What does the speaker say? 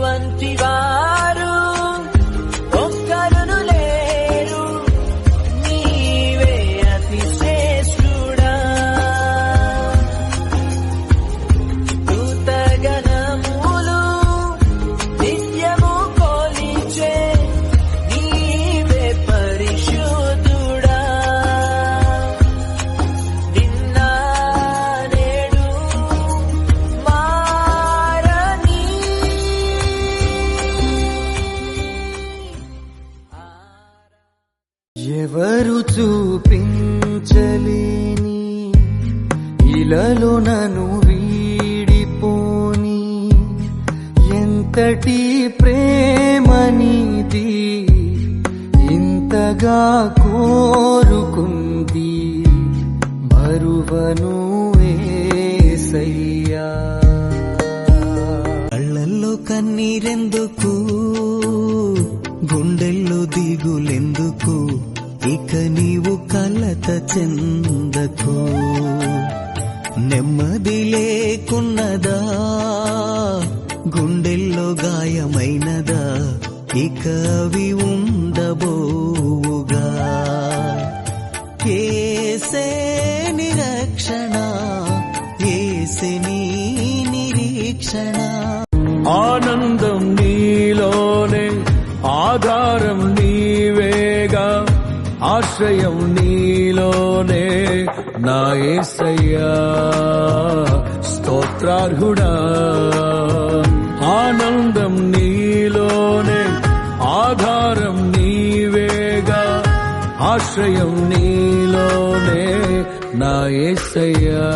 వంటి వారు ఒక్కరును లేరు, నీవే అతి శ్రేష్ఠుడా. దూతగణములు నిత్యము కొలిచే నీవే పరిశుద్ధుడా. నిన్న నేడు మారని ఎవరు చూపించలేని ఇలలో నన్ను వీడిపోని ఎంతటి ప్రేమనిది ఇంతగా కోరుకుంది మరువను యేసయ్యా. కళ్ళల్లో కన్నీరెందుకు, గుండెల్లో దిగులెందుకు, ఇక నీవు కలత చెందకు. నెమ్మది లేకున్నదా, గుండెల్లో గాయమైనదా, ఇక అవి ఉండబోవుగా. యేసే నిరక్షణ, యేసే నీ నిరీక్షణ. ఆనందం నీలోనే, ఆధారం నీవేగా, ఆశ్రయం నీలోనే నా యేసయ్యా. స్తోత్రార్హుడా. ఆనందం నీలోనే, ఆధారం నీవేగా, ఆశ్రయం నీలోనే నా యేసయ్యా.